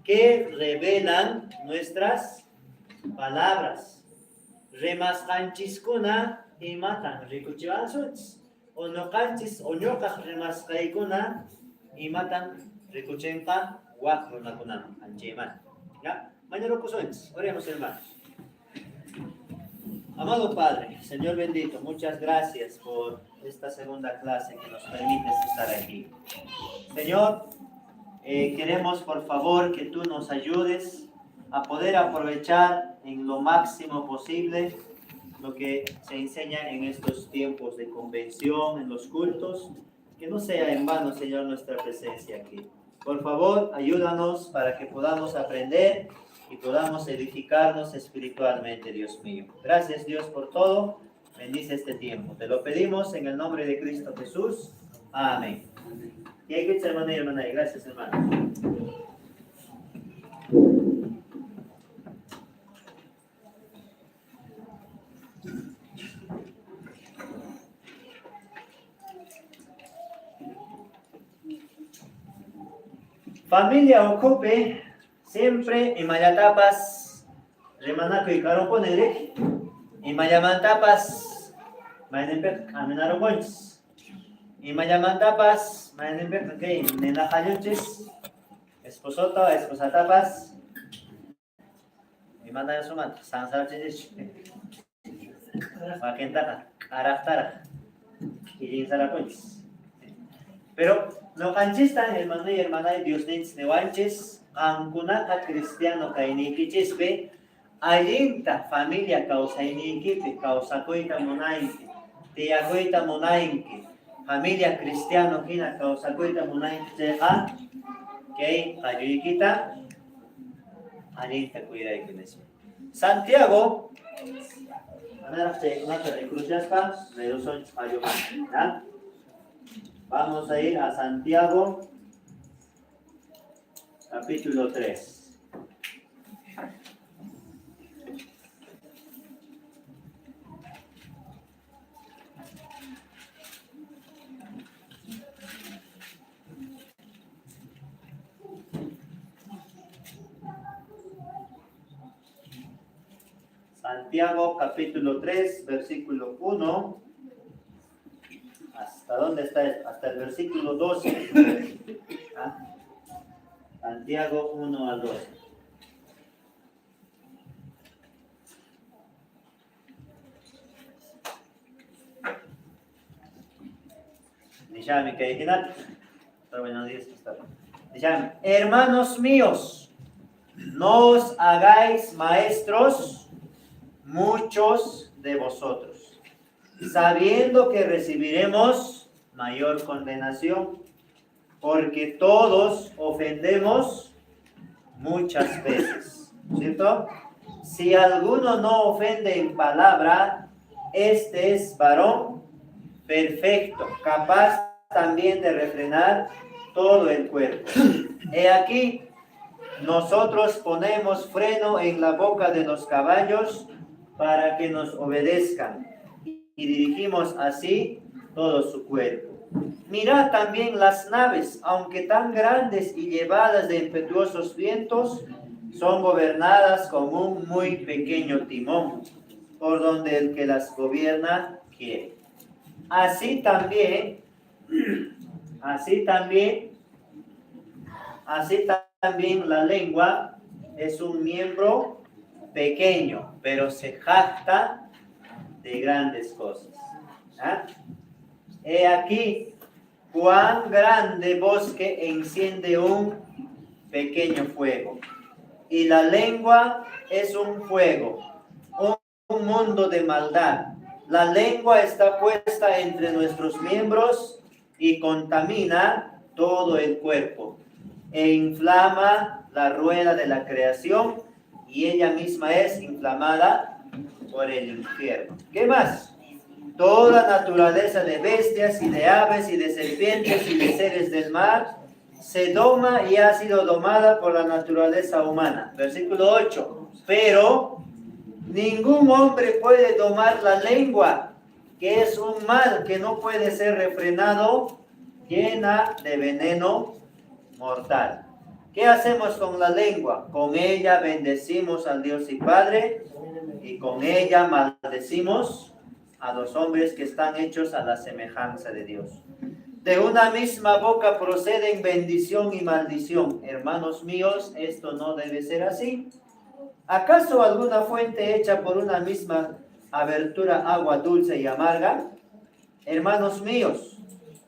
que revelan nuestras palabras. Remasqanchiskuna imatan rikuchiwansunchis. Onoqanchis oñoqaq remasqaykuna imatan rikuchinqa waq runakunaman anchayman. ¿Ya? Mañana oremos, hermanos. Amado Padre, Señor bendito, muchas gracias por esta segunda clase que nos permites estar aquí. Señor, queremos por favor que tú nos ayudes a poder aprovechar en lo máximo posible lo que se enseña en estos tiempos de convención, en los cultos, que no sea en vano, Señor, nuestra presencia aquí. Por favor, ayúdanos para que podamos aprender y podamos edificarnos espiritualmente, Dios mío. Gracias, Dios, por todo. Bendice este tiempo. Te lo pedimos en el nombre de Cristo Jesús. Amén. Y hay que hermano y hermana. Gracias, hermano. Familia Ocope, siempre en Mayatapas, Remanaco y Caroponere, y Mayamantapas, Mayanempec, Amenaromonchis, y Mayamantapas, Mayanempec, Nenajayonchis, Esposota, Esposatapas, y Manda Sumat, San Sarchich, Maquentana, Araftara, y Jinsaraponchis. Pero no canchistan, hermano y hermana, Dios nins newanches, ankunaka cristiano kainikichespe, allinta familia causainikipe, causacoita monainke, tiacoita monainke, familia cristiano kina causacoita monainke, cheja, que ayuikita, allinta cuidaikinespe. Santiago, manera que una recruchaspa, me son ayuman, ¿ya? Vamos a ir a Santiago, capítulo 3. Santiago, capítulo 3, versículo 1. ¿Hasta dónde está? Hasta el versículo 12. ¿Ah? Santiago 1 al 12. Hermanos míos, no os hagáis maestros muchos de vosotros, sabiendo que recibiremos mayor condenación, porque todos ofendemos muchas veces, ¿cierto? Si alguno no ofende en palabra, este es varón perfecto, capaz también de refrenar todo el cuerpo. He aquí, nosotros ponemos freno en la boca de los caballos para que nos obedezcan, y dirigimos así todo su cuerpo. Mirad también las naves, aunque tan grandes y llevadas de impetuosos vientos, son gobernadas con un muy pequeño timón, por donde el que las gobierna quiere. Así también la lengua es un miembro pequeño, pero se jacta de grandes cosas. ¿Ah? He aquí cuán grande bosque enciende un pequeño fuego. Y la lengua es un fuego, un mundo de maldad. La lengua está puesta entre nuestros miembros y contamina todo el cuerpo, e inflama la rueda de la creación, y ella misma es inflamada por el infierno. ¿Qué más? Toda naturaleza de bestias y de aves y de serpientes y de seres del mar se doma y ha sido domada por la naturaleza humana. Versículo 8. Pero ningún hombre puede domar la lengua, que es un mal que no puede ser refrenado, llena de veneno mortal. ¿Qué hacemos con la lengua? Con ella bendecimos al Dios y Padre, y con ella maldecimos a los hombres que están hechos a la semejanza de Dios. De una misma boca proceden bendición y maldición. Hermanos míos, esto no debe ser así. ¿Acaso alguna fuente hecha por una misma abertura agua dulce y amarga? Hermanos míos,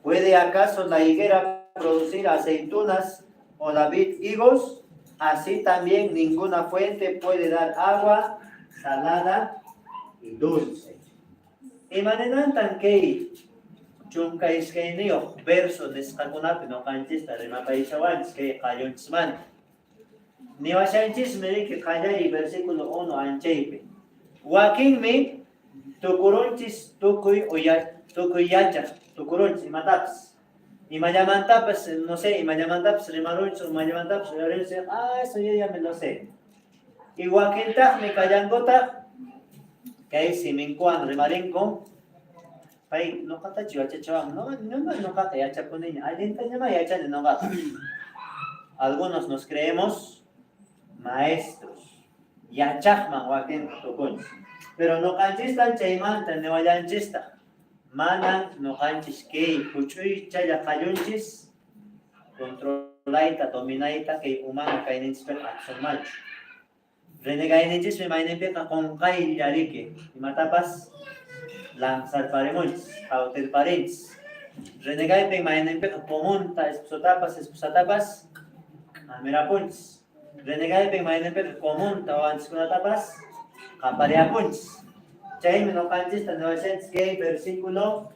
¿puede acaso la higuera producir aceitunas o la vid higos? Así también ninguna fuente puede dar agua salada y dulce. Imanenantan kay chunka iskayniyuq verso nisqakunapi noqanchista rimapaychawanchis kay qallunchismanta. Niwashanchismi riki qallari versículo 1 anchaypi. Wakinmi tukurunchis tukuy yachaq tukurunchis imatapas. Imallamantapas, no sé, imallamantapas rimarunchis, imallamantapas rimarunchis, eso yo ya me lo sé. Y wakintaqmi kallankutaq kay siminkuwan rimarinkum pay noqatachu yachachawan, no noqata yachapuniña, allintañama yachani noqata. Algunos nos creemos maestros, yachaqman wakin tukunchis. Pero noqanchistan chaymanta niwallanchista. Manan noqanchis kay huch'uychalla qallunchis controlayta, dominayta kay humana kayninchispaq aqsunmanchu. Renegayninchismi mayninpiqa qunqaylla riki, imatapas lanzarparimunchis, hawtirparinchis. Renegaypik mayninpiqa pumunta esposatapas amirapunchis. Renegaypik mayninpiqa comunta wanchiskunatapas qampariapunchis. Chaymi noqanchista niwashanchis kay versículo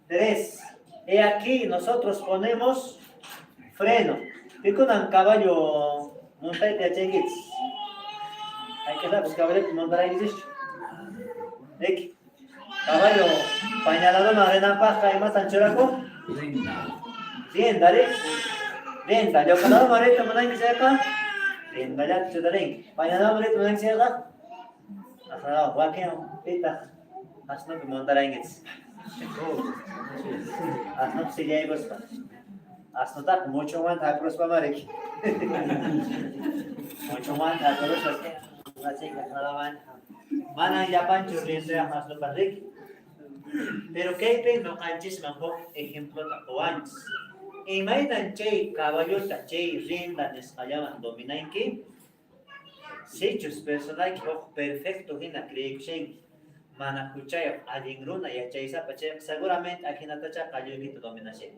3. He aquí nosotros ponemos freno. Pikunan caballo montayta yachankichis. Hay que saber, caballo montaraykichis. Neki. Caballo pañalador arenapaq kaymatan churaku. Rienda, ¿eh? Rienda. Yo canado marito mananki cerca. Rienda ya chudarin. Pañalador marito mananki cerca. Ajá, wakin pita. Asno que montaraykichis. Asno si ya ibaspa. Asno tak mucho más acros pa mariki. Mucho más acros pa. Así que nada más. Mana yapan churriente asno parrik. Pero kaype no anchis mango ejemplo tapuanchis. Imainan chay caballota chay rinda nesqallaman dominainki. Sichus personal perfecto hina creation. Mana kuchaya alingruna yachaysapa chay seguramente akinatacha qalluykita dominashen.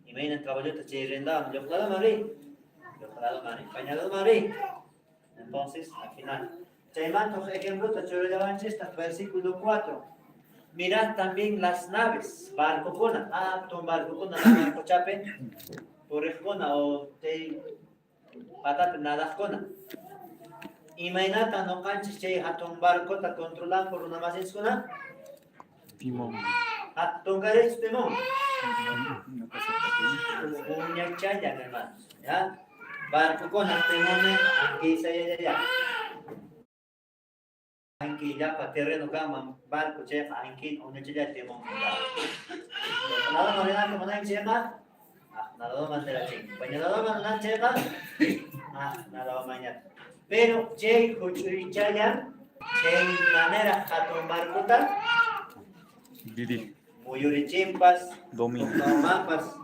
Imainan caballota chay rinda yoqlado mari. Yoqlado mari. Pañado mari. Entonces, al final. Chaymanto ejemplo tachurllawanchis versículo 4. Mirad también las naves, barcocona, barcocona, barco chape, purejona o te patate nadajona. Imainata no canchis chay hatun barco ta controlan por una más escona. Timón. Hatun gares timón. Punya chaya, hermanos. ¿Ya? Barcocona, timón, aquí se ya. Anki ya pa terreno kama barco chef anki una chilla timón. Nada manera que mana chema. Nada manera ching. Pañado mana chema. Nada mañana. Pero che kuchui chaya che manera hatun barcota. Didi. Muyuri chimpas. Domin. Mapas.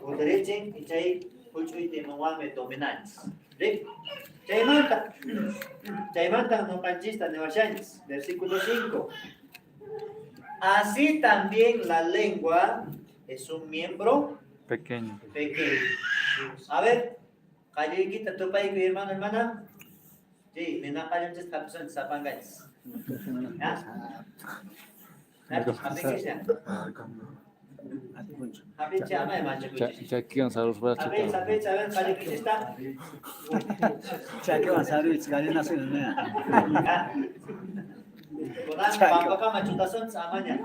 Uderichin y chay kuchui timón me dominantes. ¿Sí? Chaymanta no canchista nevashanchis, versículo 5. Así también la lengua es un miembro Pequeño. pequeño. A ver, Kayuikita, tu país, mi hermana. Sí, me na kayunchis kapsun sapangachis. ¿Ya? Habis siapa yang macam tu? Cakian harus baca. Habis kali kita. Cakian harus sekali nasi ni. Kurang bangga kan macam tasun samanya.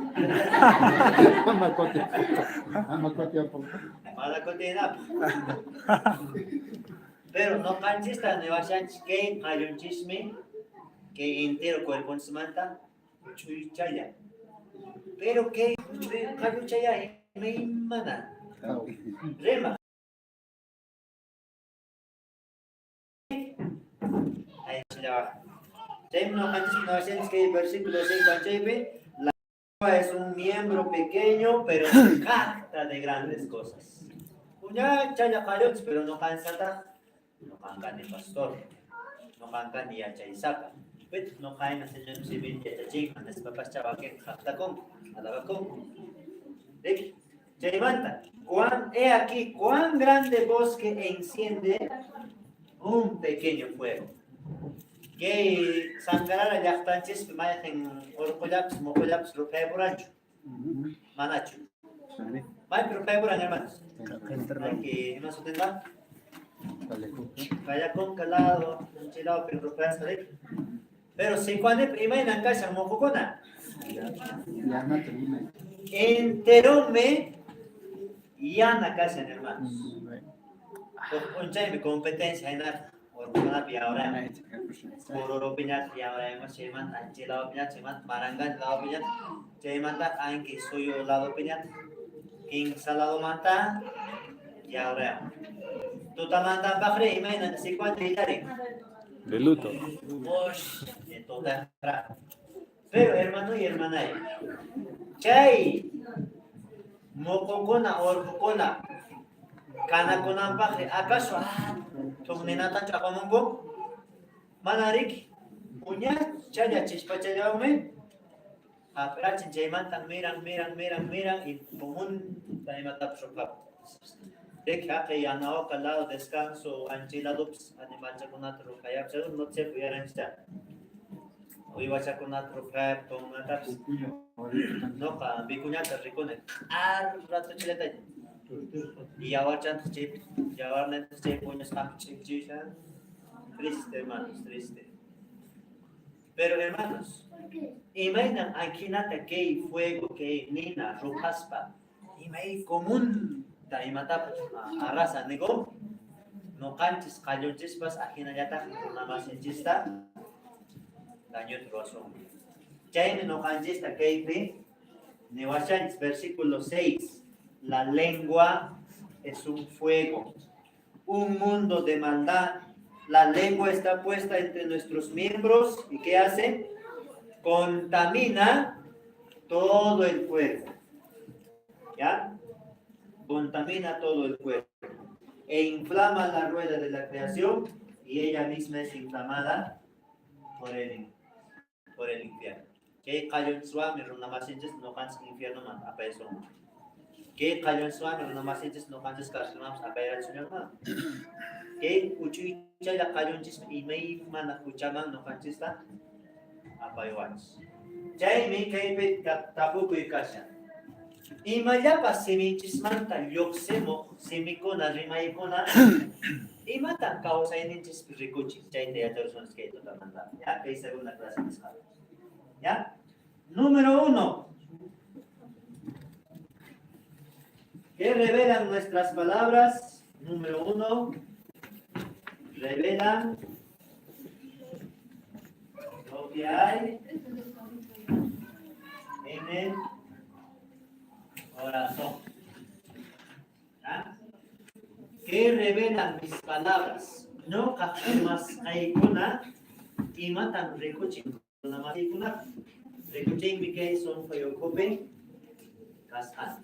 Makote apa? Malah kau tiap. Pero no consista nevashanchis que kayunchismi que entero cuerpo semanta chui chaya. Pero que kayu chaya me mana. Rema. chilla. No antes 900 que versículo 5 anchepe, la lengua es un miembro pequeño, pero se jacta de grandes cosas. Punya chaya kayots, pero no cansa no canca ni pastor, no canca ni achaisaka. Pero no cae na señor civil de ching, antes papas chavaque jacta con, alaga con. ¿De Chaimanta? He aquí cuán grande bosque enciende un pequeño fuego. Que sangrara yachtanchis imagen orcollaps, mocollaps, rupea por ancho. Manacho. May rupea por hermanos. Hay que más utenda. Kaya con calado, enchilado, pero rupea salir. Pero si cuando prima en la casa mojocona. Enterome ya na casa hermanos. Uncha mi competencia en nada. Orcolla pi ahora. Kororo piñat y ahora hemos cheman anchilado piñat cheman marangan lado piñat cheman tak ain que suyo lado piñat king salado mata y ahora tu tamanta bakre imagina si cuánto hitare De luto. bosh de toda pero hermano y hermana chay mokokona orkokona kana konan bakre acaso tumnenata chapamongo Manarik, punya chaya chispa chaya ume, apera chinchayman tan miran y común taima tapshoka. Deja que ya no calado descanso anchiladops animal chaconatro kayap chadu no se pudieran estar. Hoy va chaconatro kayap tomataps. No ka bikunyata ricone. Rato chileta. Y ahora chantos chip, y ahora netos chip puños chip chishan. Triste, hermanos, triste. Pero, hermanos, imaginen aquí nata que hay fuego, que hay nina, rojaspa, y me hay común, ta y mata arrasa, nego, no canches, cayó chispas, aquí na yata, nada más en chista, daño trozo. Chaine no canches, ta que hay, Newashans, versículo 6, la lengua es un fuego, un mundo de maldad. La lengua está puesta entre nuestros miembros y ¿qué hace? Contamina todo el cuerpo. ¿Ya? Contamina todo el cuerpo. E inflama la rueda de la creación y ella misma es inflamada por el infierno. ¿Qué cayó en suave? No cansa el infierno más a peso. ¿Qué cayó en suave? No cansa carcinoma a pedir al Señor más. Que uchuicha la cayonchis y me mana kuchaman no canchista apayuans. Chay me kaipe tapuku ikasha. Y mayapa semichismanta yoksemo semicona rimaikona y matan causa en inchis ricuchi. Chay de atorsones que totalmente. Ya que segunda clase de escala. Ya. Número 1. ¿Qué revelan nuestras palabras? Número 1. Revelan lo que hay en el corazón. ¿Ya? ¿Qué revelan mis palabras? No más hay una y matan recochen. Una más hay una recochen mi que son fayocope cascan.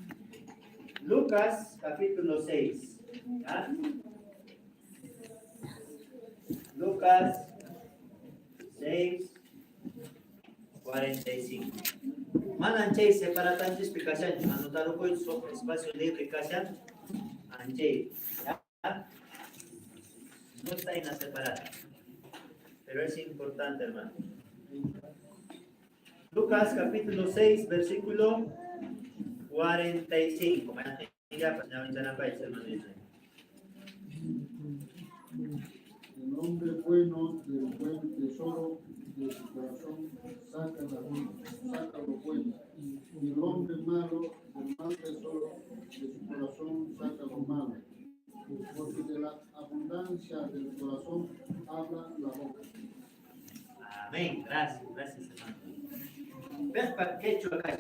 Lucas capítulo 6. ¿Ya? Lucas 6, 45. Mananche separatan explicación. Anotaron con su espacio de explicación. Anche. ¿Ya? No está en la separada. Pero es importante, hermano. Lucas capítulo 6, versículo 45. Ya, pues ya van a país, hermano. El hombre bueno del buen tesoro de su corazón saca lo bueno, y el hombre malo del mal tesoro de su corazón saca lo malo, porque de la abundancia del corazón habla la boca. Amén, gracias, hermano. ¿Ves para qué hecho acá?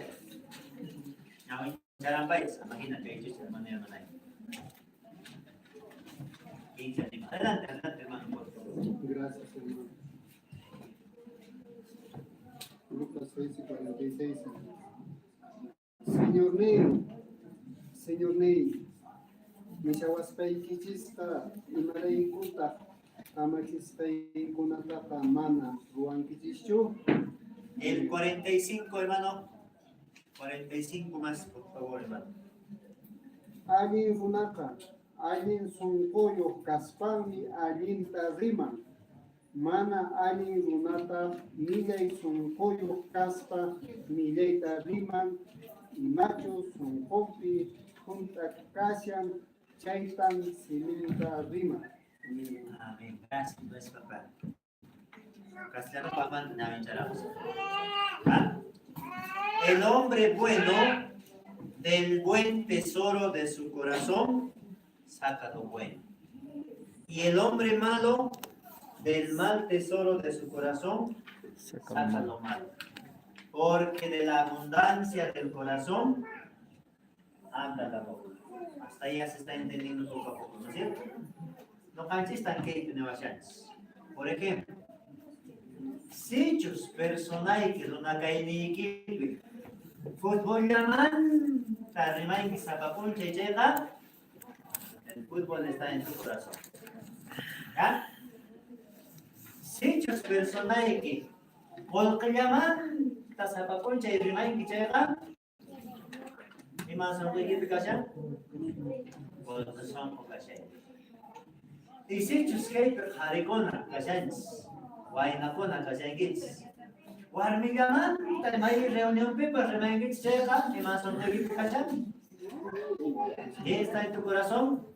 Ya país, imagínate, hecho de manera manera. Adelante, hermano, por favor. Gracias, hermano. 46 y 46. Señor Ney, Mishawaspay Kichista, Imarei Kuta, Amachispay Kunataka Mana, Ruan Kichishu. El 45, hermano. 45 más, por favor, hermano. Allin Runaka, Allin Sonkoyo, Kaspami, Allin Tarriman. Mana Allin Runata, Millay Sonkoyo, Kaspa, Millay Tarriman, y Macho Sonkopi, Junta Kashan, Chaitan, Silinta Rima. Amén. Gracias, pues, papá. Castellano, papá, namin charamos. ¿Ah? El hombre bueno del buen tesoro de su corazón saca lo bueno. Y el hombre malo del mal tesoro de su corazón saca lo malo. Porque de la abundancia del corazón anda la boca. Hasta ahí ya se está entendiendo poco a poco, ¿no es cierto? No canches tan que por ejemplo, si tus personajes que son acá en mi equipo, fútbol llaman, tarrimay que zapapun llega, el fútbol está en tu corazón. ¿Ya? Si tus personajes que gol que llaman, zapapun llega, y más son de equipo que gol que son ocasión. Y si tus que haricona, callanes. Wainakuna kasyaigits. Warmigaman, may reunión pepa, remanguits checa, y más son de kachan. ¿Qué está en tu corazón?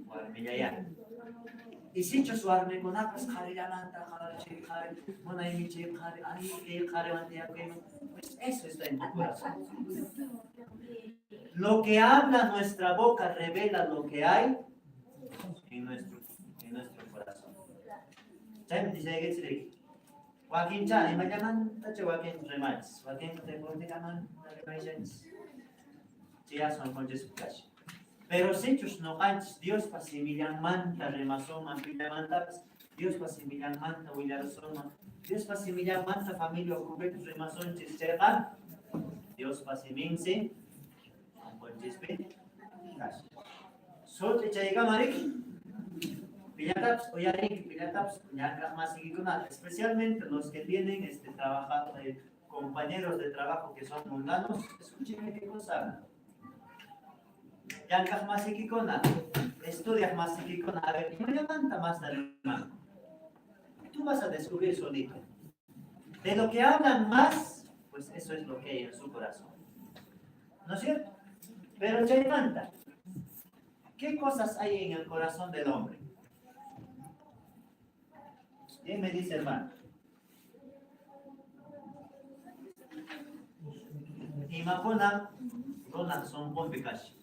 Warmigaya. Y si chus warmigunakas, harilamanta, harachik, monaymichik, pues eso está en tu corazón. Lo que habla nuestra boca revela lo que hay en nuestro corazón. Time dice que Joaquín Chan, me llaman, tacho Joaquín Remats, Joaquín te llaman, remains, ya son con justificación. Pero si chus no antes, Dios pasimilian manta, remasón, mantas, Dios pasimilian manta, huilarzón, Dios pasimilian manta, familia, cubiertos, remasón, chisteran, Dios pasiminse, con justificación. Sote chaiga marik. Pilataps, especialmente los que tienen compañeros de trabajo que son mundanos, escuchen qué cosa. Yankaj Masikikona, estudias Masikikona, a ver, me levanta más de mano. Tú vas a descubrir solito. De lo que hablan más, pues eso es lo que hay en su corazón. ¿No es cierto? Pero ya levanta. ¿Qué cosas hay en el corazón del hombre? ¿Quién me dice, hermano? Y Mapona, son complicadas.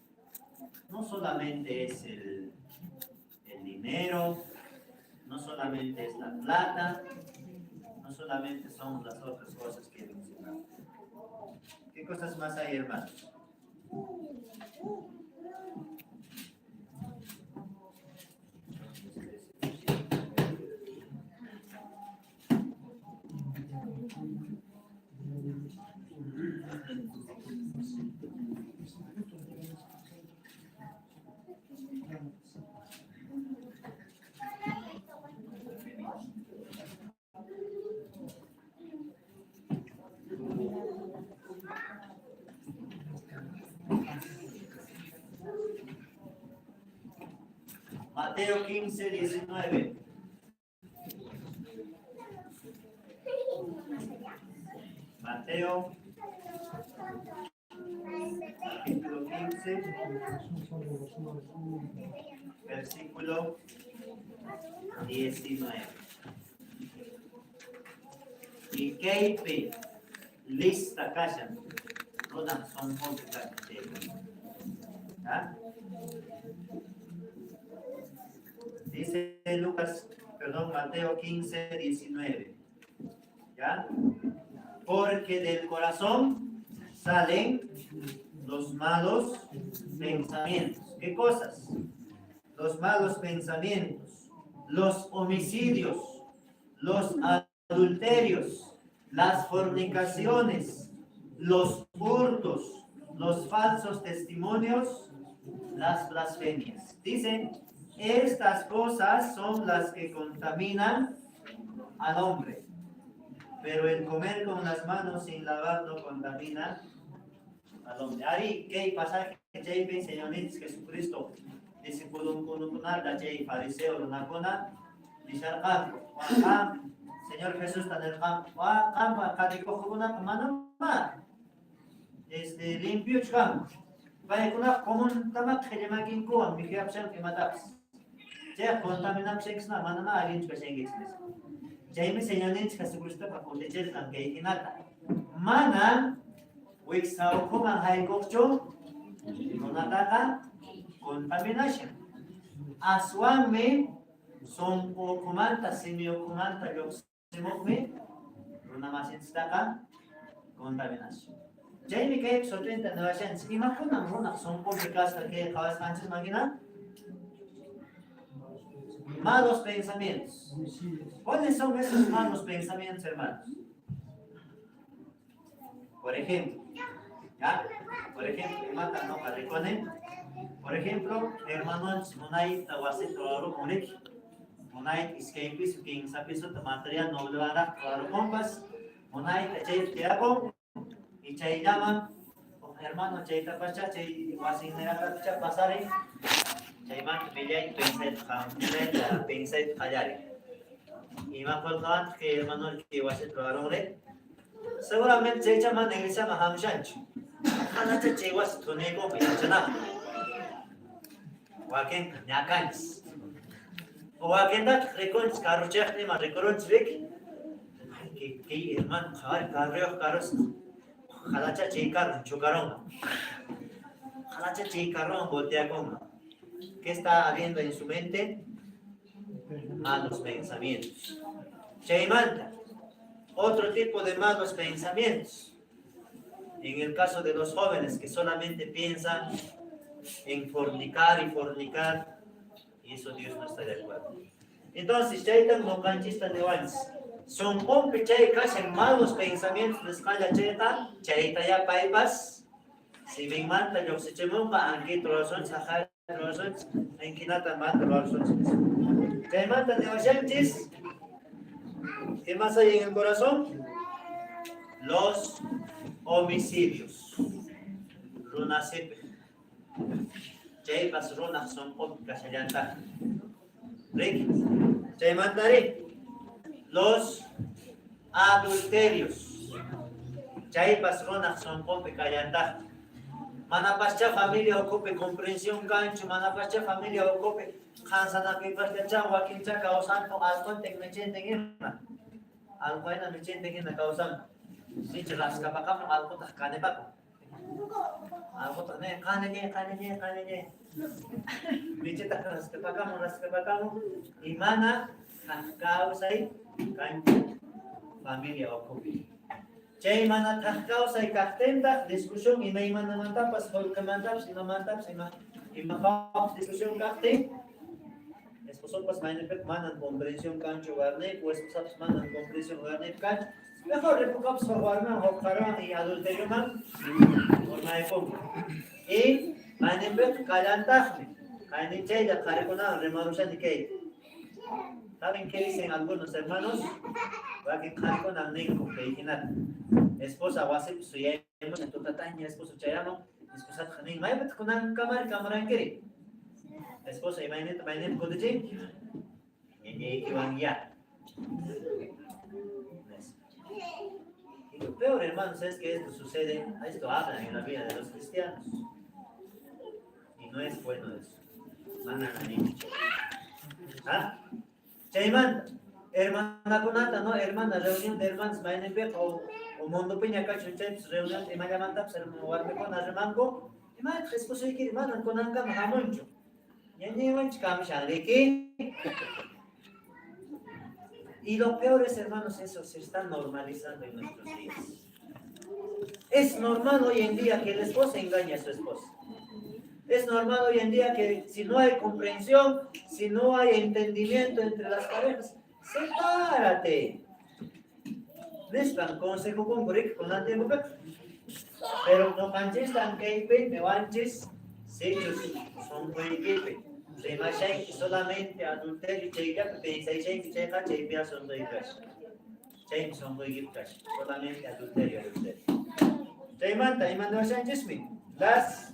No solamente es el dinero, no solamente es la plata, no solamente son las otras cosas que mencionamos. ¿Qué cosas más hay, hermano? Mateo 15, 19. Mateo capítulo 15, versículo 19. Y Keipe lista callan, todas son complicadas. ¿Ah? Dice Mateo 15, 19. ¿Ya? Porque del corazón salen los malos pensamientos. ¿Qué cosas? Los malos pensamientos, los homicidios, los adulterios, las fornicaciones, los hurtos, los falsos testimonios, las blasfemias. Dicen, estas cosas son las que contaminan al hombre, pero el comer con las manos sin lavar no contamina al hombre. Ahí, ¿qué pasa? Que Jay Señor Jesucristo, discípulo kununada, Jay fariseo, lunacona, disarcam, Señor Jesús está en el campo, carico, una mano, limpio, cham. Vaya con una común tamak, que llama Kinko, a mi fiapsen que matas. Ya contaminam sexna, manana, alguien que se enguisme. Jay Señor Jesucristo, para proteger la que hinata. Mana, Wixao Kuman Hai Gokcho, Nonataka, contamination. Aswame, son Okumanta, Semiokumanta, Yoximokme, Runamasin Staka, contamination. Jamie Cake, so 30 nations, Imakunam Runak, son complicadas que Kawas Manches Magina. Malos pensamientos. ¿Cuáles son esos malos pensamientos, hermanos? Por ejemplo, ¿ya? Por ejemplo, mata no reconen. Por ejemplo, hermanos, monai tawasi toaro monik, monai escapis king sapiso material no le van a toaro compas, monai tachay tiago y chay llama, hermano chay tapacha chay wasi nera tapacha pasare, chay man pillay pensé hallare. Y más por tanto que hermano que wasi toaro monik. Seguramente chay chama negrisa mahamshanch. Ana chay wasi tonego pinachana. Waken nyakans. Waken dat rekonch karuchek ni ma rekonch vek. Que hermano carreo caros. Halacha chikar chukaron. Halacha chikaron voltea con. ¿Qué está habiendo en su mente? Malos pensamientos. Chaimanta. Otro tipo de malos pensamientos. En el caso de los jóvenes que solamente piensan en fornicar, y eso Dios no está de acuerdo. Entonces, chaitan no canchista de ones. Son hombre chay en malos pensamientos de escala chaita ya paipas. Si me manta yo se chemonga, aunque trozón, sajal trozón, en quinata mata trozón. Chay manta de oyentis. ¿Qué más hay en el corazón? Los homicidios. Runasip. Jay Basrona son ópticas allá. Rick, Jay Mandari. Los adulterios. Jay Basrona son ópticas allá. Manapascha familia ocupe comprensión gancho, manapascha familia ocupe Hansana que pascha Joaquín Chaca o Santo Alcon Tecmechente en Alcoena Mechente en la causa. Dice las capacamos algo tacanepaco. Algo también, cane. Bichita las capacamos. Y mana, causa y cancho, familia ocupe. Chay mana causa y castenda, discusión y me mana mantapas, porque mantapas y no mantapas y mantapas, discusión caste. Esposos pues manan comprensión cancho garne, pues esposos manan comprensión garne cancho. Mejor repocamos por guarman, hopcaron y adulterio man, por maepom. Y manembet calantajme, cainiche la carecona, remarusan y que. ¿Saben qué dicen algunos hermanos? Va que carecona negro, que dicen esposa wase su yemos en tu tataña, esposo chayamo, esposa tjanin, maebet kunan cámara en kiri. Esposa imagínate kudichi, y que van ya. Y lo peor, hermanos, es que esto sucede, esto habla en la vida de los cristianos. Y no es bueno eso. Manan a niños. ¿Ah? Chaymanta, hermana kunata, no, hermana, reunión de hermanos, vayan o mundo piña cacho, reunión de Mayamanta, se mueve con Arremango, y más, esposo y que hermana, con Anga, Mahamoncho. Y en el Chicamisha, ¿de qué? Y lo peor es, hermanos, eso se está normalizando en nuestros días. Es normal hoy en día que el esposo engañe a su esposa. Es normal hoy en día que si no hay comprensión, si no hay entendimiento entre las parejas, sepárate. Nespan consejo con brick con la tiempo. Pero no manches tan que me manches, sellos son muy equipe. Se imaginan que solamente adulterio y checa, pensáis que checa, checa son muy cash. Checa son muy cash, solamente adulterio. Se manda Sánchez, las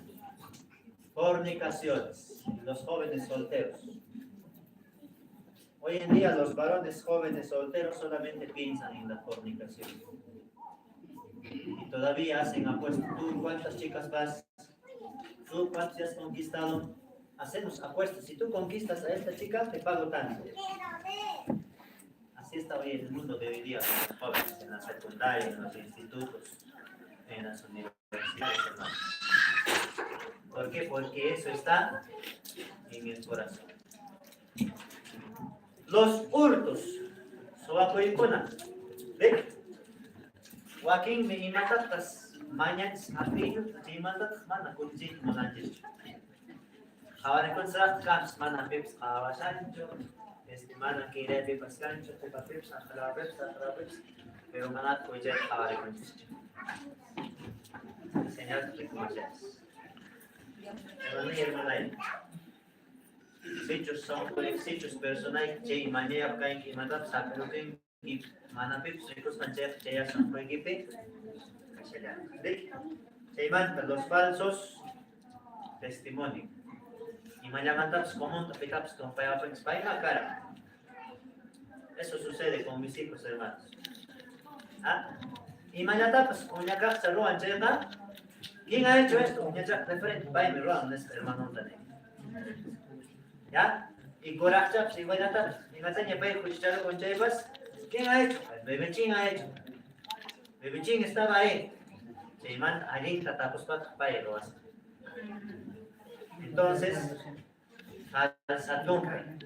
fornicaciones, los jóvenes solteros. Hoy en día los varones jóvenes solteros solamente piensan en la fornicación. Y todavía hacen apuestas. ¿Tú cuántas chicas vas? ¿Tú cuántas has conquistado? Hacemos apuestas. Si tú conquistas a esta chica, te pago tanto. Así está hoy el mundo de hoy día con los jóvenes, en la secundaria, en los institutos, en las universidades, hermanos. ¿Por qué? Porque eso está en el corazón. Los hurtos. Soacoicona. ¿Ve? Joaquín me imatatas. Mañana apillo, te imatas, mana kucing monanjis. Ahora encontrar camps, mana pips, avashancho. Mana quiere pipas cancho, pipa pips, hasta pips. Pero mana coche, ahora encontrar. Señal de comerciales. Hermano y hermana. Sitios son sitios personales que manera para que mandar sacar que y mana pips ricos pancher que ya son muy equipe. Se manda los falsos testimonios. Y mañana taps como tapicaps con payapas para cara. Eso sucede con mis hijos hermanos. ¿Ah? Y mañana tapas con ya casa roan checa. ¿Quién ha hecho esto? Ya de frente, vaya me roan este hermano también. ¿Ya? Y coraje, si voy a tapas, y me enseña para escuchar con chepas. ¿Quién ha hecho? El bebechín ha hecho. El bebechín estaba ahí. Se manda allí tatapos para lo hace. Entonces, al satón,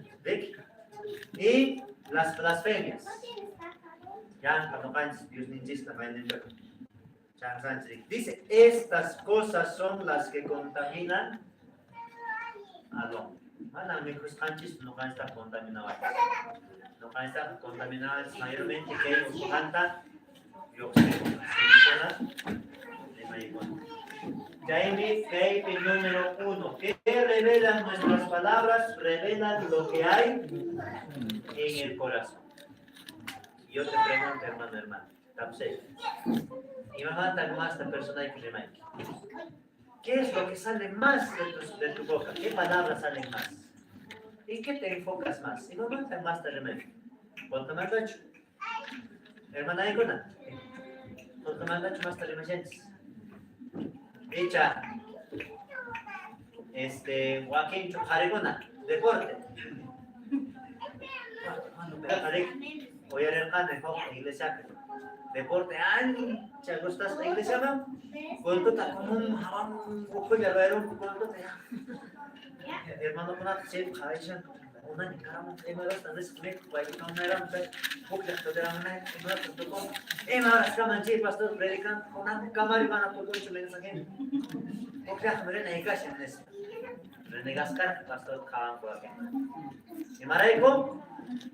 y las blasfemias. Ya, cuando cantes, Dios ninjista, dice, estas cosas son las que contaminan al hombre. Mana, mi cruz canchis no can estar contaminadas. No can estar contaminadas mayormente que ellos cantan dióxido de marihuana. Jaime número 1. ¿Qué revelan nuestras palabras? Revelan lo que hay en el corazón. Yo te pregunto, hermano, ¿tamse? Y me manda más esta persona que me ¿qué es lo que sale más de tu boca? ¿Qué palabras salen más? ¿Y qué te enfocas más? Y no manda más de remedio. ¿Cuánto me has hecho? Hermana Icona, ¿cuánto me has hecho más de remedio? Dicha, Joaquín Chujarigona, deporte. Voy a ir a iglesia. Deporte, ¿te gusta esta iglesia, no? ¿Cuánto está como un poco de alrededor? ¿Cuánto te da? Hermano, una chef, una nicaragua, están describiendo, una era un poco de la manera, ahora estaban chef, pastor, predican, una cámara y van a poco de mensaje. Porque me renegas en eso. Renegas cara, pastor, caban por aquí. ¿Y maraico?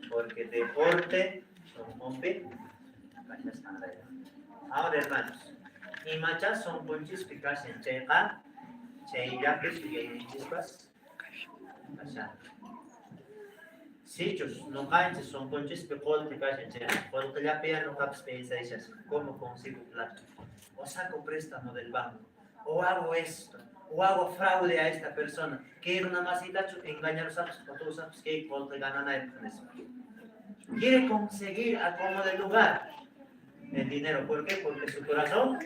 Porque deporte, son hombre. Ahora, hermanos, y machas son punchis picas en checa, cheya que siguen chispas. Sitios, no canches, son punchis picol picas en checa. Porque la pea no caps pensáis, ¿cómo consigo plata? O saco préstamo del banco, o hago esto, o hago fraude a esta persona. Quiero una masita, engañar a todos los que te ganan a eso. Quiere conseguir a como del lugar el dinero. ¿Por qué? Porque su corazón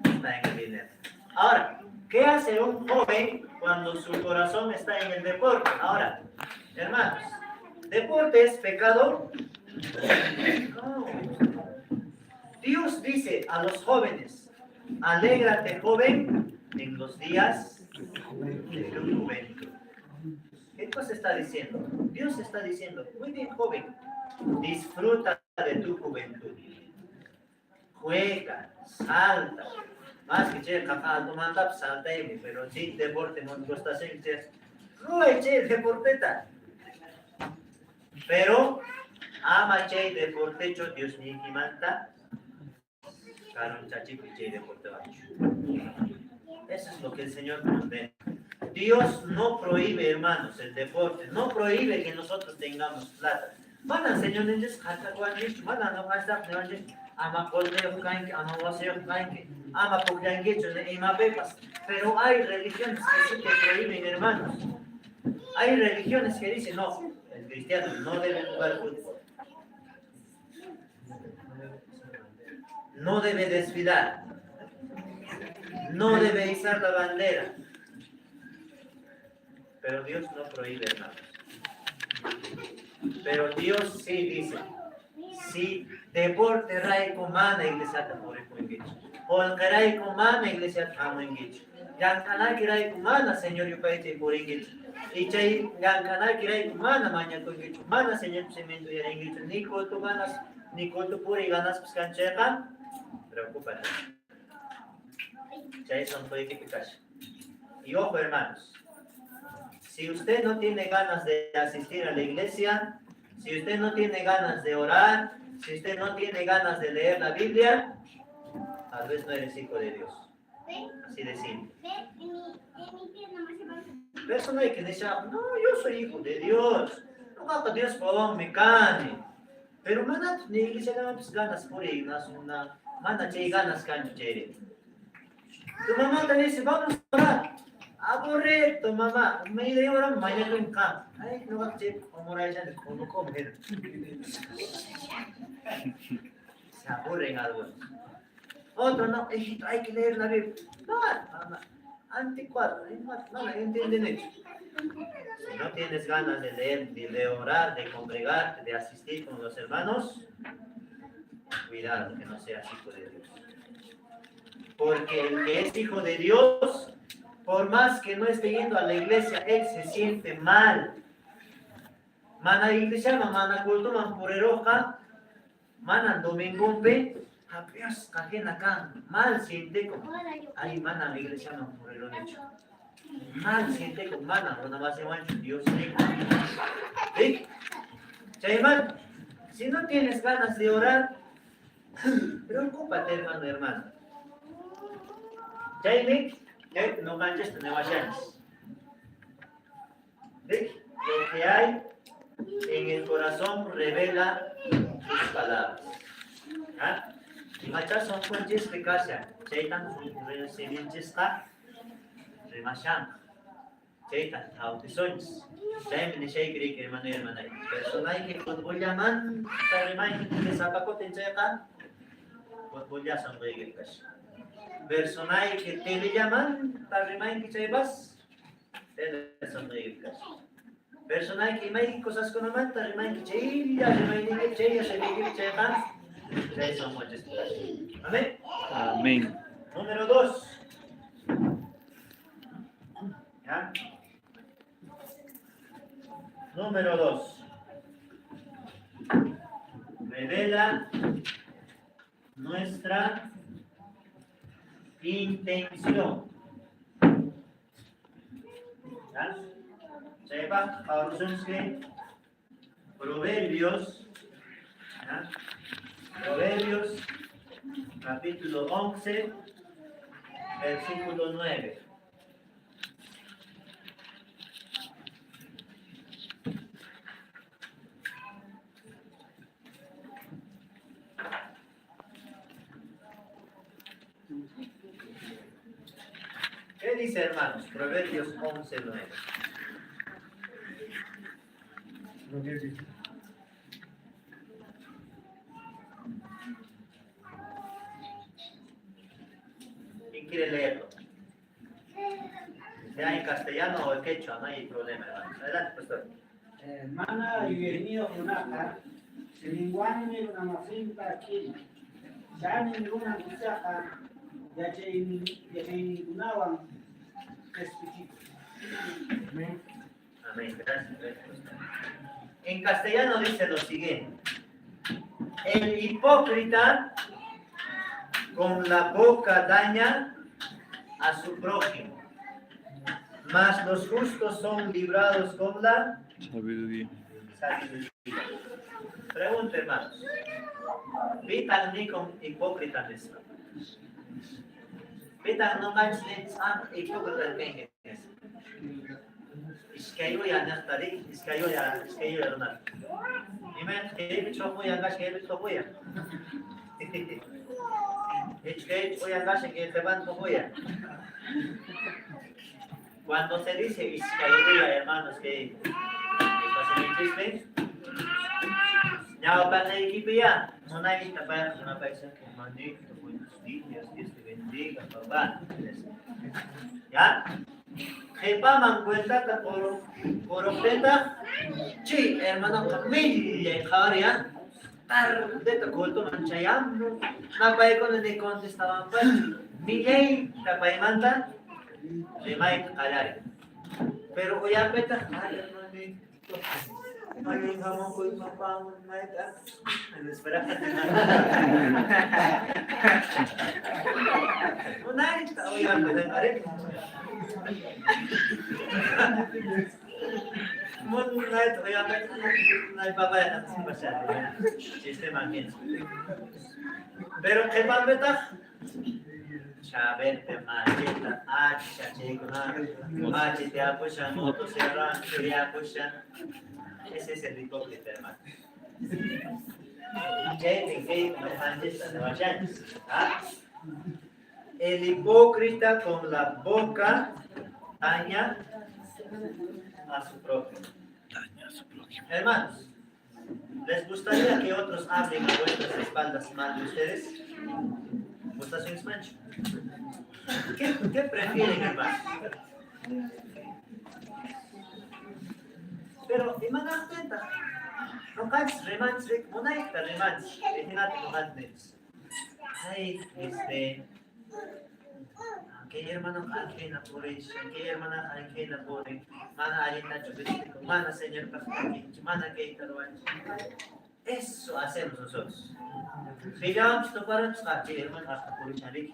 está en el dinero. Ahora, ¿qué hace un joven cuando su corazón está en el deporte? Ahora, hermanos, ¿deporte es pecado? No. Dios dice a los jóvenes, alégrate joven en los días de tu juventud. ¿Qué cosa está diciendo? Dios está diciendo, muy bien joven, disfruta de tu juventud. Juega, salta. Más que che, capaz, no manda, salta, pero sí, deporte, no gusta hacer, che, deporteta. Pero Ama chay deportecho Dios ni manta. Carun chachi chay deporte bacho. Eso es lo que el Señor nos ve. Dios no prohíbe, hermanos, el deporte. No prohíbe que nosotros tengamos plata. Mana, Señor, entonces, mana, no hasta ama colmeo cainque, ama waseo cainque, ama puclanguecho, ima pepas. Pero hay religiones que sí te prohíben, hermanos. Hay religiones que dicen, no, el cristiano no debe jugar fútbol. No debe desfilar. No debe izar la bandera. Pero Dios no prohíbe, hermanos. Pero Dios sí dice, si deporte ray comana iglesia tamore coingecho. O el caray comana iglesia tamoingecho. Gancana kiray comana señor yupaite coingecho. Y chay gancana kiray comana maña coingecho. Mana señor cemento y arengecho. Ni coto ganas, ni coto puri ganas pues cancheca. Preocúpate. Chay son todo que picacho. Y ojo, hermanos. Si usted no tiene ganas de asistir a la iglesia, si usted no tiene ganas de orar, si usted no tiene ganas de leer la Biblia, tal vez no eres hijo de Dios. Así de simple. Pero eso no hay que decir, no, yo soy hijo de Dios. No va a Dios por me cane. Pero mana, ni iglesia no ganas por ahí, una mana che ganas cancho chere. Tu mamá te dice, vamos a orar. Aburrito, mamá. Me dio ahora mañana con campo. Ay, no va a ser como la gente como comer. Se aburren algunos. Otro no, hay que leer la Biblia. No, mamá. Anticuado, no entienden eso. Si no tienes ganas de leer, de orar, de congregarte, de asistir con los hermanos, cuidado que no seas hijo de Dios. Porque el que es hijo de Dios, por más que no esté yendo a la iglesia, él se siente mal. Mana iglesia, mana culto, man pureroja, mana domingumpe, apeas cajen acá, mal siente como, ay mana la iglesia man purero hecho. Mal siente como mana, no más se mancha, Dios mío. ¿Sí? Chayman, si no tienes ganas de orar, preocúpate, hermano. Chayman, no manches, no vayas. Lo que hay en el corazón revela sus palabras. ¿Ah? Y machas son fuentes de casa. Chaytan recibientes ka remashan. Chaytan autisones. Chayman ni chay kiri hermano y hermana. Personal que fútbol llaman, tarimay que sapaco te chayka. Fútbol ya son reglas. Personal que te le llaman, tarimay que chaybas. Te son reglas. Personal que hay cosas con amar, tarimay que chayya, tarimay que chayya, chayya, chayya. Ustedes son muchas cosas. Amén. Amén. Número 2. ¿Ya? Número 2. Revela nuestra intención. ¿Ya? Sepa, Paulsunski, Proverbios. ¿Ya? Proverbios, capítulo 11, versículo 9. ¿Qué dice, hermanos? Proverbios 11, 9. ¿Quién quiere leerlo? Sea en castellano o en quechua, no hay problema, hermanos. Adelante, pastor. Mana venido una siningwani una mafinta aquí. Ya ninguna muchacha ya que ninguna específico. Amén, gracias. En castellano dice lo siguiente. El hipócrita con la boca daña a su prójimo, mas los justos son librados con la Sabiduría. sabiduría. Pregunta, hermanos. Pitan ni con hipócritas de eso. Pitan no manches hipócritas de eso. İşkeyi uyanıkları, işkeyi uyanıklar. Hemen işkeyi çok uyanıklar, işkeyi çok uyan. İşkeyi uyanıklar, işkeyi çok uyan. Cuando se dice izquierda, hermanos, que fácilmente ya para el equipo ya, no hay que tapar una persona que mande, buenos días, Dios te bendiga, papá. ¿Ya? Jepa man cuenta que por ofrenda, sí, hermano, familia, ya. Tarde te corto manchayando, no para con el contestaban pues, Miguel, tapay manta. Remay alay. Pero hoy a peta, ay hermanito, ay jamón con papá, maita. Espera. Una esta hoy a peta, are. Mun night hoy a peta, nay papá ya sin pasar. Sistema bien. Pero qué pa peta. Chabete, macheta, machi te apoyan, motosierra, te apoyan. Ese es el hipócrita, hermano. El hipócrita con la boca daña a su prójimo. Hermanos, ¿les gustaría que otros hablen a vuestras espaldas mal de ustedes? ¿Gustación es mancho? ¿Qué prefieren, hermano? Pero, hermana, cuenta. No canses, remans, monaita, remans. Imagínate con antes. Ay, ¿qué hermano ajena por eso? ¿Qué hermana ajena por eso? Mana ajena chupetito, mana señor pastor, mana que eso hacemos nosotros. Si ya vamos a tocar a hermano hasta por echarle.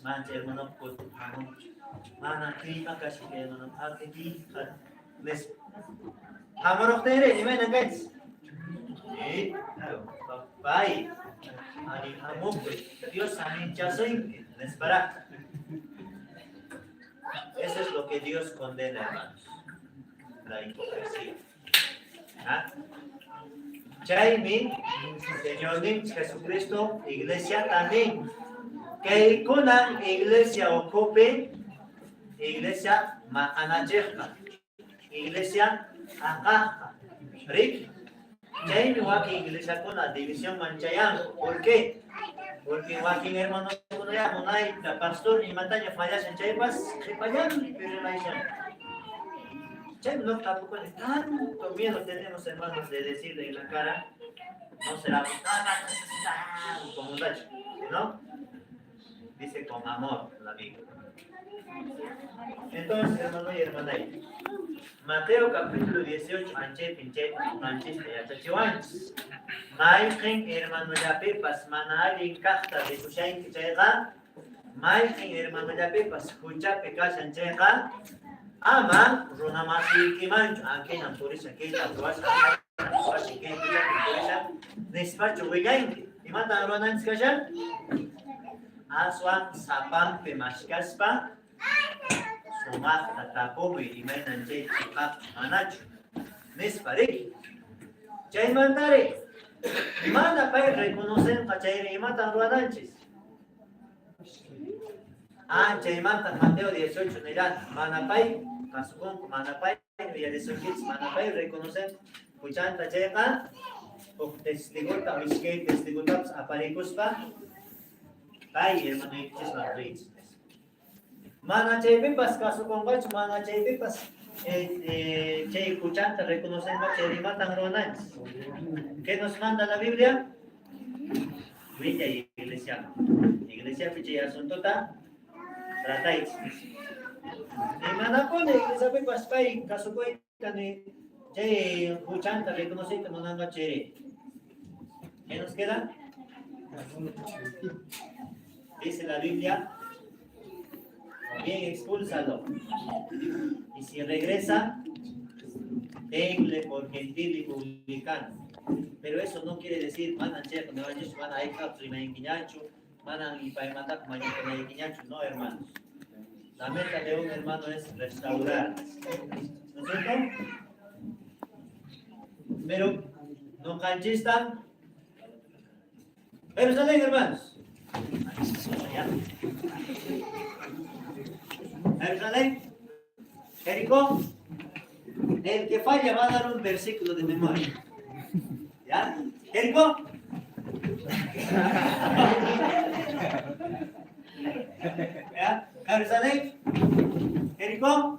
Manche hermano por mana clima casi que hermano aquí les amor ustedes y ven acá. Bye. Ani amor Dios amin chasen les para. Eso es lo que Dios condena, hermanos. La hipocresía. ¿Ah? Jaime, Señor Jesucristo, iglesia también. Que kunan iglesia ocupe, iglesia maanajerka, iglesia akaja, rik. Jaime waki iglesia con la división manchayan. ¿Por qué? Porque waki hermano con ya monay la pastor y mataña fallas en chaipas, se fallan, pero la hicieron. Jaime no tampoco de tanto miedo tenemos, hermanos, de decirle en la cara, no será como un dacho, ¿no? Dice con amor la Biblia. Entonces, hermano y hermana, Mateo capítulo 18, anche, pinche, manchis, yachachiwanchis. Maiken, hermano, ya pepas, manalin, casta, de kushain, kichaiga. Maiken, hermano, ya pepas, kucha, pekashan, chaiga. Ama, runamasi, kimancho, anke, nampurisha, keita, tuasha, tuasha, keita, tuasha, despacho, willainki. Y matan ruanan, skashan. Aswan sapang pemashkaspa sumak tatapomi imenan chay chikap manachu nispari chay mantare mana pay reconocen kachayri imatan ruananchis chay manta Mateo 18 niran mana pay kasukon mana pay via 18 mana pay reconocen kuchanta chayqa testigota miskay testigotap aparikuspa. Ay, hermano, es la reyes. Mana chepipas, caso con gacho, mana chepipas, che cuchanta, reconocemos que matan ronanes. ¿Qué nos manda la Biblia? Villa y iglesia. Iglesia, ficha y asunto ta, tratáis. Y mana pone, iglesia, pipas, pay, caso cuentan, che cuchanta, reconocemos que no dan gache. ¿Qué nos queda? Dice la Biblia, bien expúlsalo. Y si regresa, tenle por gentil y publicano. Pero eso no quiere decir, van a hacer, van a ir no, hermanos. La meta de un hermano es restaurar, ¿no es cierto? Pero no canchistan. Pero salen, hermanos. Jerusalén, Jericó, el que falla va a dar un versículo de memoria. ¿Ya? Jericó. ¿Ya? Jerusalén, Jericó,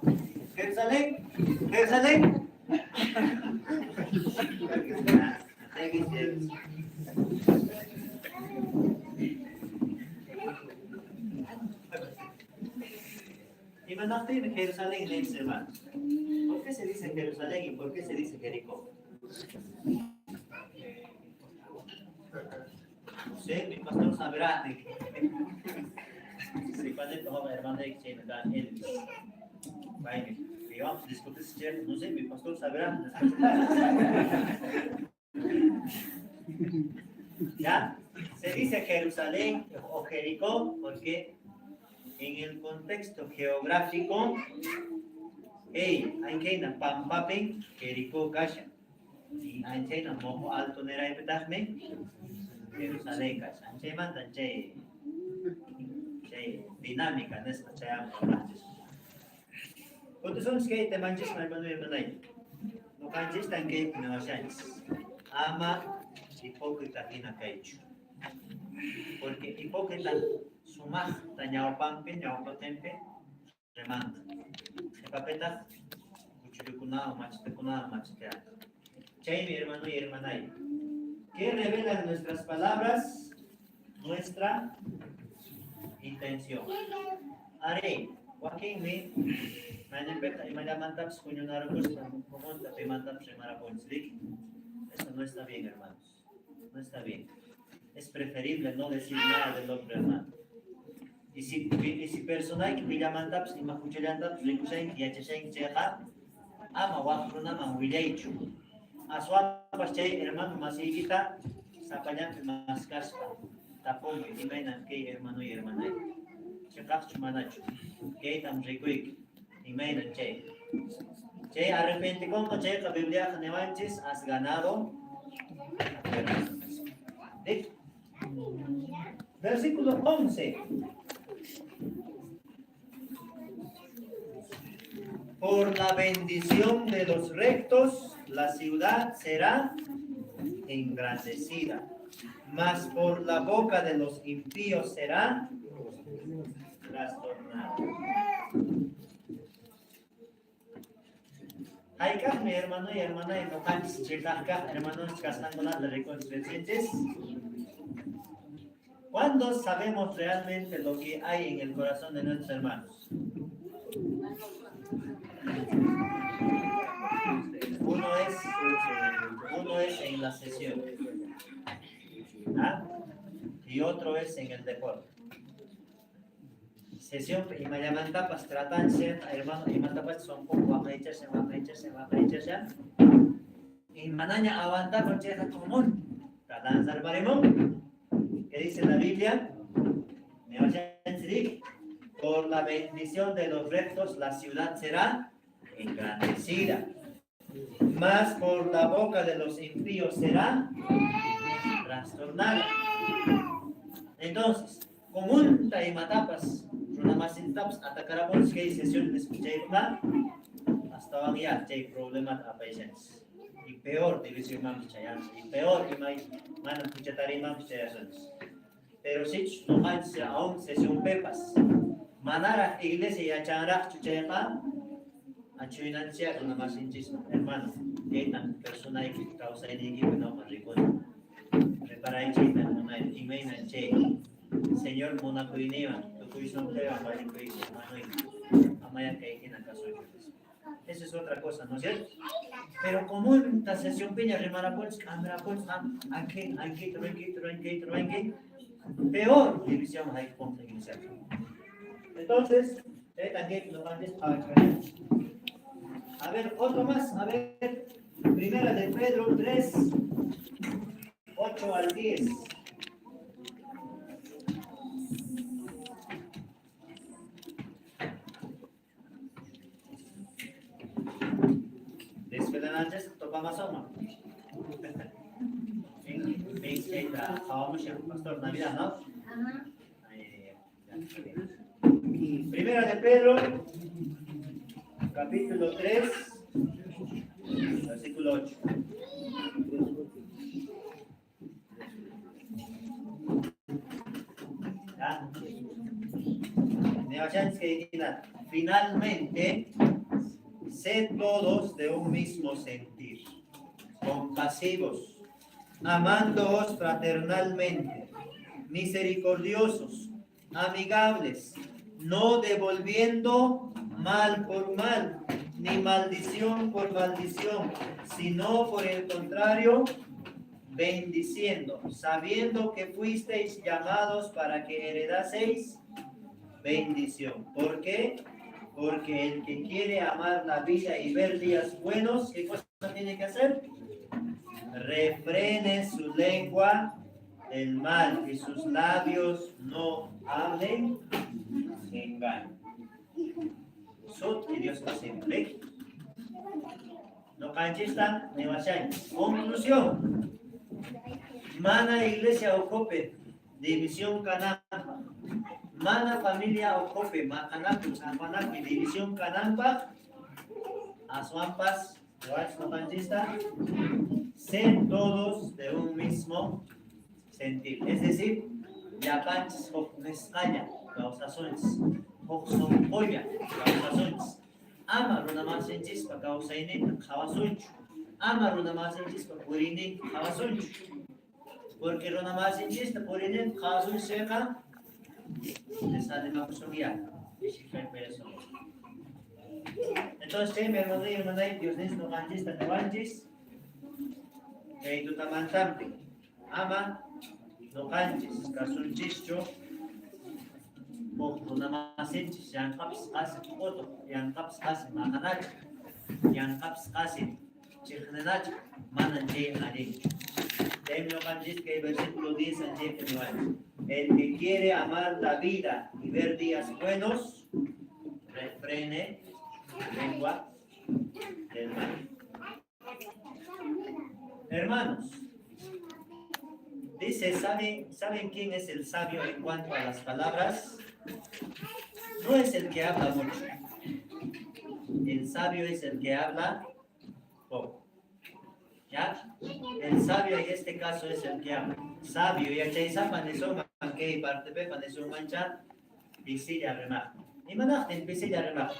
Jerusalén, Jerusalén. Y mandaste en Jerusalén, hermanos. ¿Por qué se dice Jerusalén y por qué se dice Jericó? No sé, mi pastor sabrá. Si cuando el hermano de que me da él. Vamos a discutir si no sé, mi pastor sabrá. ¿Ya? Se dice Jerusalén o Jericó porque en el contexto geográfico, hay que ir a Pampapen, Jericó, Kasha. Y hay que ir a Mojo Alto, Nera y Petahme, Jerusalén, Kasha. Hay que mandar dinámica en esta chaya. ¿Cuántos son que te manches con el hermano y hermana? No canches tan que no vayas. Ama hipócrita que no caicho. Porque hipócrita sumah tanya pampe remanda. Epapeta kuchulukuna machtekuna. Chay mi hermano y hermana. ¿Qué revelan nuestras palabras? Nuestra intención. Haré, Joaquín me manipeta y me mantaps cuñonar como te mantaps remara ponslik. Eso no está bien, hermanos. No está bien. Es preferible no decir nada del otro hermano. Y si personal que me llaman taps y me escuchan taps, recusen y achachen cheja, ama wakruna man wileichu. Aswa pasche hermano masiguita, sapayan más caspa. Tapón y menan que hermano y hermana. Chekach chumanacho. Que tam recuik y menan che. Che arrepente como che la Biblia nevanches has ganado. Versículo 11. Por la bendición de los rectos, la ciudad será engrandecida, mas por la boca de los impíos será trastornada. Hay mi hermano y hermana, y no canches, checacá, hermanos, castándolas de reconciliaciones. ¿Cuándo sabemos realmente lo que hay en el corazón de nuestros hermanos? Uno es en la sesión, ¿ah? Y otro es en el deporte. Sesión y me llaman tapas, tratan ser hermanos y mantapas son poco apreciarse, y manaña aguantar por cheja común, tratan de salvaremos. ¿Qué dice la Biblia? Por la bendición de los rectos la ciudad será engrandecida, mas por la boca de los impíos será trastornada. Entonces, con un taimatapas, runamasintaps, atacaramos que sesión de escuchar hasta van ya, hay problemas a países. Y peor, división más chayans, y peor, y más escuchatari más chayanes. Pero si no manches aún sesión pepas, manara iglesia y achanra chuchayapa, achuynancia con la más hinchismo, hermano, que tan persona que causa en equipo no más rico. Prepara y chita, una imena che, señor monaco y neva, tu cuiso te va a valer que hizo, hermano, y amaya que hay quien acaso. Eso es otra cosa, ¿no es cierto? Pero como en esta sesión peña remara pues, andra pues, hay que peor división hay contra iniciativa. Entonces, también lo antes para A ver, otro más. A ver, primera de Pedro 3, 8 al 10. Despelanantes, tocamos a Pastor Navidad, ¿no? Primera de Pedro, capítulo 3, versículo 8. ¿Ya? Finalmente, sed todos de un mismo sentir, compasivos, amándoos fraternalmente, misericordiosos, amigables, no devolviendo mal por mal, ni maldición por maldición, sino por el contrario, bendiciendo, sabiendo que fuisteis llamados para que heredaseis bendición. ¿Por qué? Porque el que quiere amar la vida y ver días buenos, ¿qué cosa tiene que hacer? Refrene su lengua el mal y sus labios no hablen engaño. Sot y Dios siempre. No canchista ni vayan. Conclusión. Mana iglesia ocope, división canampa. Mana familia ocope, macanapu, sanpanapi, división canampa. Asuampas, no canchista. Sean todos de un mismo sentir. Es decir, yapanchis hoknescaya, causazones, hoksonpoya, causazones. Ama runa más en chispa, causainin, jabasuncho. Ama runa más en chispa, purinin, jabasuncho. Porque runa más en chispa, purinin, jabasun seca, les sale más personalidad. Entonces, mi hermano y hermana, Dios no canchista, no canchis. Que tú tamantampi. Ama, no canches, casunchicho, o una masinchis, yang caps casi foto, yang caps casi macanach, yang caps casi chichenach, mananje arecho. Temlo canches que el versículo 10 anje que el que quiere amar la vida y ver días buenos, refrene lengua del mal. Hermanos, dice, ¿saben quién es el sabio en cuanto a las palabras? No es el que habla mucho. El sabio es el que habla poco. ¿Ya? El sabio en este caso es el que habla. Sabio, ya que esa paneso manque parte pe paneso mancha, pisilla remaj. Y manajten pisilla remaj.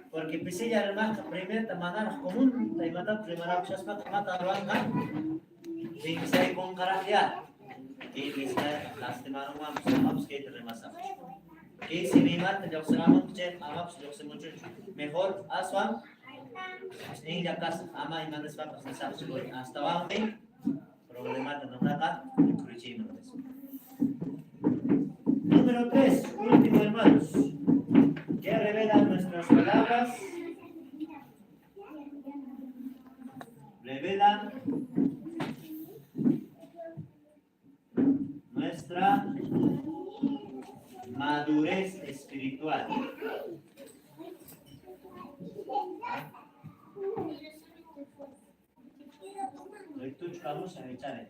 Porque pisilla remaj primer tamanar común, taimata primera chaspa mata arranca. Sin ser con carácter. Que está lastimado vamos que te remasa. Que si me mata yo se vamos che amamos yo se mucho mejor aswan en ya casa ama y mandes para pasar hasta abajo problema no nada cruchino. Número 3, último hermanos. ¿Qué revelan nuestras palabras? Revelan nuestra madurez espiritual. Vamos a echar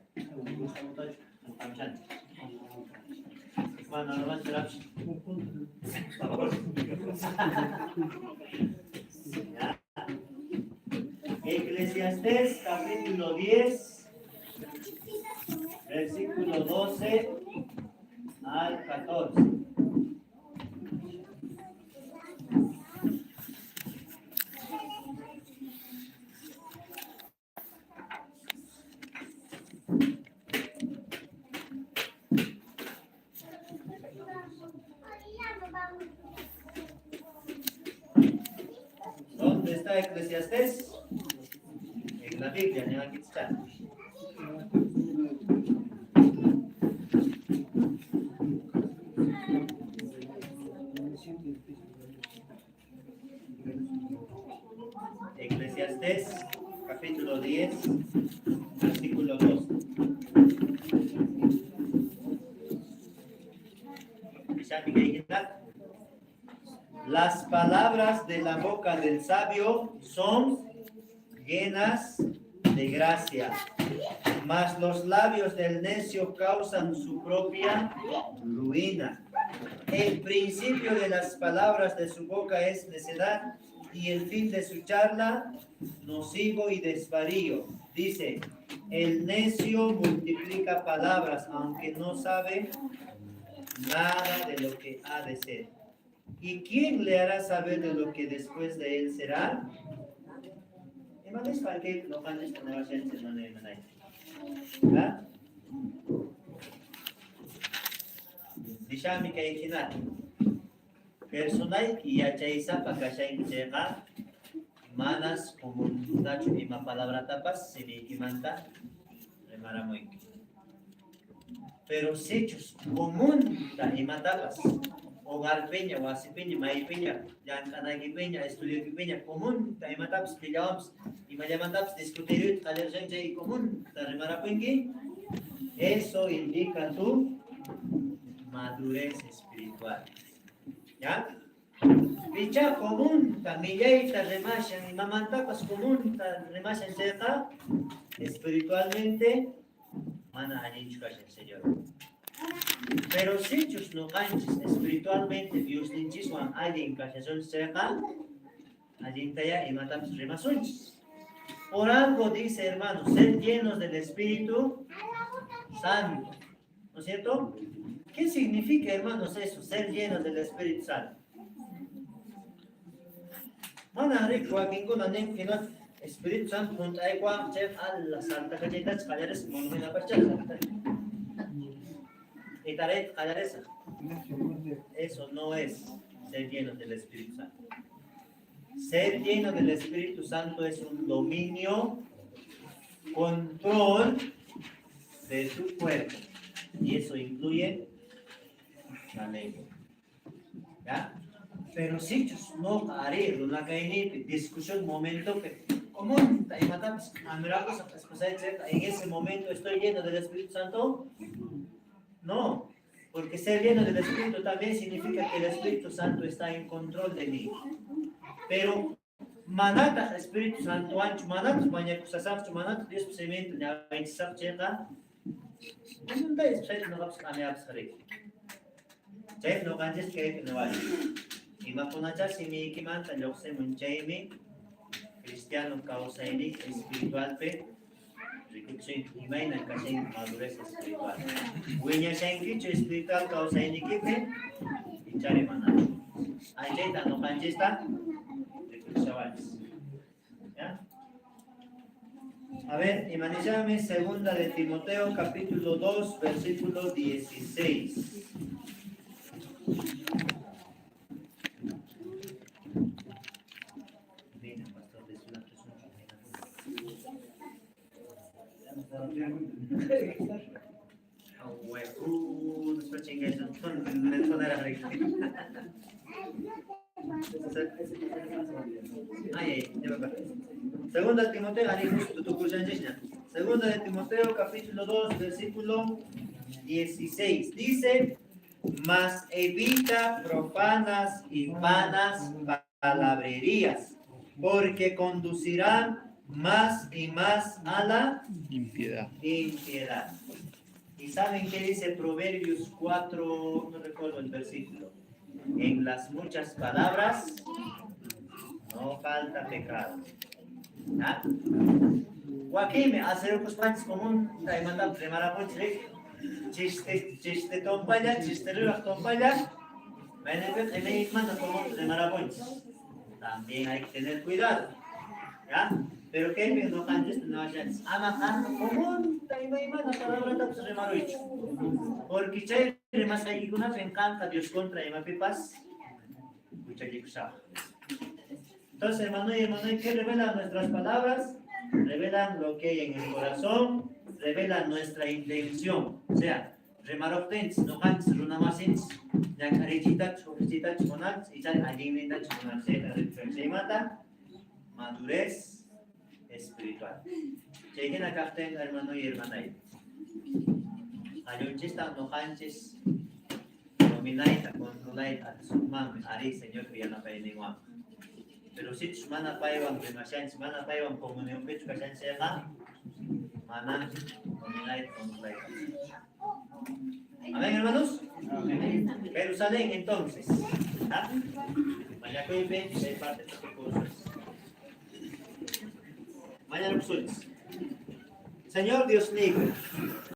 bueno, no va a esperar. Eclesiastés capítulo 10, versículo 12 al 14. ¿Dónde está Eclesiastés? En la Biblia, ¿no? Aquí está. capítulo 10, versículo 2. Las palabras de la boca del sabio son llenas de gracia, mas los labios del necio causan su propia ruina. El principio de las palabras de su boca es necedad, y el fin de su charla, nocivo y desvarío. Dice, el necio multiplica palabras, aunque no sabe nada de lo que ha de ser. ¿Y quién le hará saber de lo que después de él será? ¿Ah? Dishami kaykinat. Personal y yachaisa pakashaykichayqa manas comunitachu ima palabra tapas simiykimanta remaramunki. Pero hechos comunta ima tapas hogar peña, wasipeña, may peña, yankanagi peña, estudio peña, comunta ima tapas pillawams ima llaman tapas discutir qalerjanjay comunta remarapunki. Eso indica tu madurez espiritual. ¿Ya? Picha común, tambillaita remashan y mamantapas común, remashan cerca, espiritualmente, mana aninchukas el Señor. Pero si ellos no canches espiritualmente, Dios ninchiswan alguien cachazón cerca, allí taya y matamos remasunchis. Por algo dice, hermanos, ser llenos del Espíritu Santo. ¿No es cierto? ¿Qué significa, hermanos, eso? Ser llenos del Espíritu Santo. Mana rico que con el Espíritu Santo junto a igual chef a la Santa Cañitas Callares monumenta parchal. Y taret Callaresa. Eso no es ser llenos del Espíritu Santo. Ser lleno del Espíritu Santo es un dominio, control de tu cuerpo. Y eso incluye la lengua. ¿Ya? Pero si ellos no haré una discusión, momento que común, en ese momento estoy lleno del Espíritu Santo. No, porque ser lleno del Espíritu también significa que el Espíritu Santo está en control de mí. Pero manata Espíritu Santo ancho, manata mañana kusasaf, manata Dios posiblemente ya vencesaf checa. No es que no vas a cambiar sari. Chef no canjes que no vale. Y más con achar si mi equimanta lo se munchaime cristiano causa espiritual pe. Recuperación imagina que hay madurez espiritual. Huella shankicho espiritual causa que y chare manata. Ahí no canjes está. ¿Ya? A ver, imanízame segunda de Timoteo, capítulo 2, versículo 16. Mira, pastor, es una Segunda de Timoteo, Segunda de Timoteo, capítulo 2, versículo 16. Dice, mas evita profanas y vanas palabrerías, porque conducirán más y más a la impiedad. ¿Y saben qué dice Proverbios 4? No recuerdo el versículo. En las muchas palabras no falta pecado. ¿Ah? Joaquín, hacer los panches común, te mandan primera ponche, chiste tompalla, chiste reloj tompalla, me manda como primera ponche. También hay que tener cuidado. ¿Ya? Pero que no cantes, no vayas. Ama común, te manda palabra tapos remaroicho. Porque chay remas hay que una encanta Dios contra y mapipas. Entonces, hermano y hermana, ¿qué revelan nuestras palabras? Revelan lo que hay en el corazón, revelan nuestra intención. O sea, remaroctens, no cantes, runamacins, ya carechita, chorchita, chimonats, y ya alimentan chimonats, se mata madurez espiritual. Chequen acá, hermano y hermana. Ayunchis no canches, dominait, controláis a su mami, ari Señor que ya no puede ningún. Pero si tu mana paiwan, mana paiwan comunión que tu casan sea mana dominait, controláis. Amén, hermanos. Jerusalén, entonces. ¿Ah? Mañana que ven, hay parte de los cursos. Mañana Señor Dios libre.